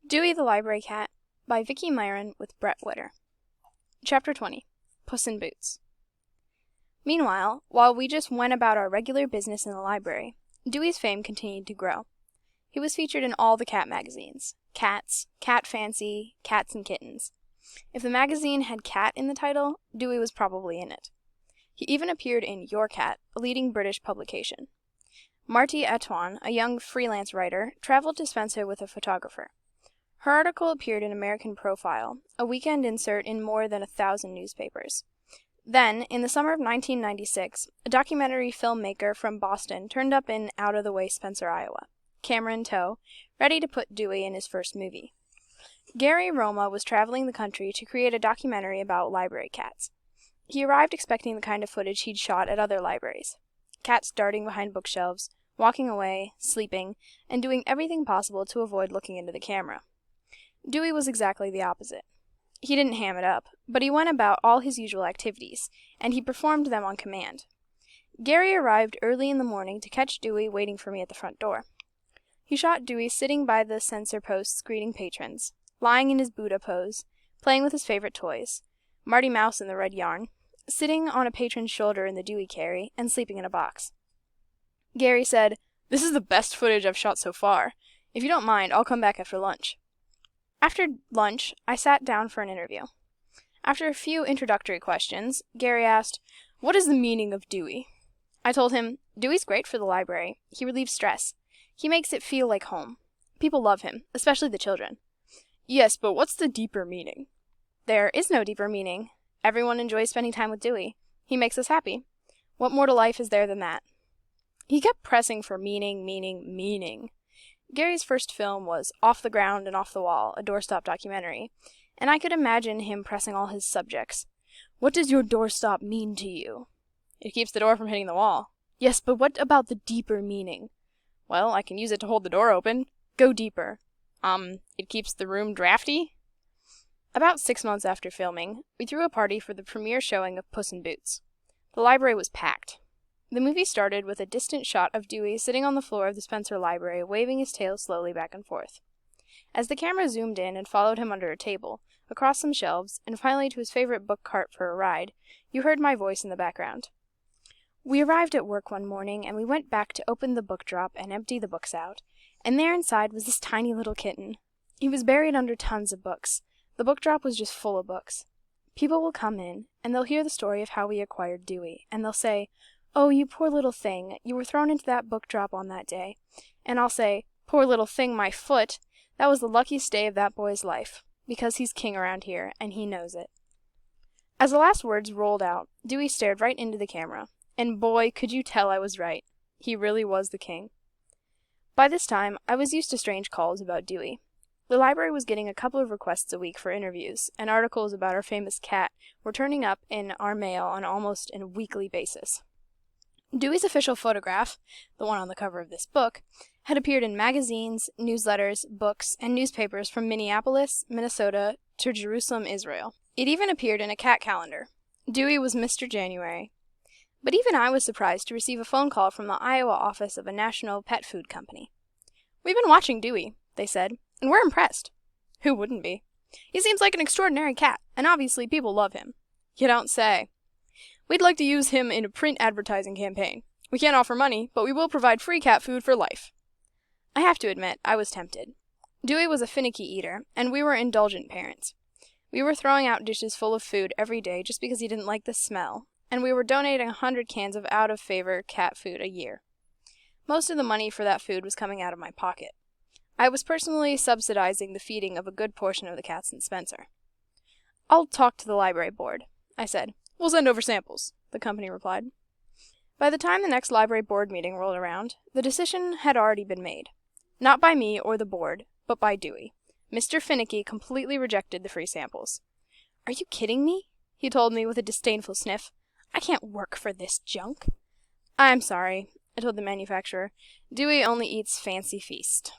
Dewey the Library Cat by Vicki Myron with Bret Witter. Chapter 20. Puss in Boots. Meanwhile, while we just went about our regular business in the library, Dewey's fame continued to grow. He was featured in all the cat magazines: Cats, Cat Fancy, Cats and Kittens. If the magazine had cat in the title, Dewey was probably in it. He even appeared in Your Cat, a leading British publication. Marty Atwan, a young freelance writer, traveled to Spencer with a photographer. Her article appeared in American Profile, a weekend insert in more than 1,000 newspapers. Then, in the summer of 1996, a documentary filmmaker from Boston turned up in out-of-the-way Spencer, Iowa, camera in tow, ready to put Dewey in his first movie. Gary Roma was traveling the country to create a documentary about library cats. He arrived expecting the kind of footage he'd shot at other libraries: cats darting behind bookshelves, walking away, sleeping, and doing everything possible to avoid looking into the camera. Dewey was exactly the opposite. He didn't ham it up, but he went about all his usual activities, and he performed them on command. Gary arrived early in the morning to catch Dewey waiting for me at the front door. He shot Dewey sitting by the censor posts greeting patrons, lying in his Buddha pose, playing with his favorite toys, Marty Mouse in the red yarn, sitting on a patron's shoulder in the Dewey carry, and sleeping in a box. Gary said, "This is the best footage I've shot so far. If you don't mind, I'll come back after lunch." After lunch, I sat down for an interview. After a few introductory questions, Gary asked, "What is the meaning of Dewey?" I told him, "Dewey's great for the library. He relieves stress. He makes it feel like home. People love him, especially the children." "Yes, but what's the deeper meaning?" "There is no deeper meaning. Everyone enjoys spending time with Dewey. He makes us happy. What more to life is there than that?" He kept pressing for meaning. Gary's first film was Off the Ground and Off the Wall, a doorstop documentary, and I could imagine him pressing all his subjects. "What does your doorstop mean to you?" "It keeps the door from hitting the wall." "Yes, but what about the deeper meaning?" "Well, I can use it to hold the door open." "Go deeper." It keeps the room drafty?" About 6 months after filming, we threw a party for the premiere showing of Puss in Boots. The library was packed. The movie started with a distant shot of Dewey sitting on the floor of the Spencer Library, waving his tail slowly back and forth. As the camera zoomed in and followed him under a table, across some shelves, and finally to his favorite book cart for a ride, you heard my voice in the background. We arrived at work one morning, and we went back to open the book drop and empty the books out, and there inside was this tiny little kitten. He was buried under tons of books. The book drop was just full of books. People will come in, and they'll hear the story of how we acquired Dewey, and they'll say, "Oh, you poor little thing, you were thrown into that book drop on that day." And I'll say, "Poor little thing, my foot, that was the luckiest day of that boy's life, because he's king around here, and he knows it." As the last words rolled out, Dewey stared right into the camera, and boy, could you tell I was right. He really was the king. By this time, I was used to strange calls about Dewey. The library was getting a couple of requests a week for interviews, and articles about our famous cat were turning up in our mail on almost a weekly basis. Dewey's official photograph, the one on the cover of this book, had appeared in magazines, newsletters, books, and newspapers from Minneapolis, Minnesota, to Jerusalem, Israel. It even appeared in a cat calendar. Dewey was Mr. January. But even I was surprised to receive a phone call from the Iowa office of a national pet food company. "We've been watching Dewey," they said, "and we're impressed." Who wouldn't be? "He seems like an extraordinary cat, and obviously people love him." "You don't say." "We'd like to use him in a print advertising campaign. We can't offer money, but we will provide free cat food for life." I have to admit, I was tempted. Dewey was a finicky eater, and we were indulgent parents. We were throwing out dishes full of food every day just because he didn't like the smell, and we were donating 100 cans of out-of-favor cat food a year. Most of the money for that food was coming out of my pocket. I was personally subsidizing the feeding of a good portion of the cats in Spencer. "I'll talk to the library board," I said. "We'll send over samples," the company replied. By the time the next library board meeting rolled around, the decision had already been made. Not by me or the board, but by Dewey. Mr. Finicky completely rejected the free samples. "Are you kidding me?" he told me with a disdainful sniff. "I can't work for this junk." "I'm sorry," I told the manufacturer. "Dewey only eats Fancy Feast."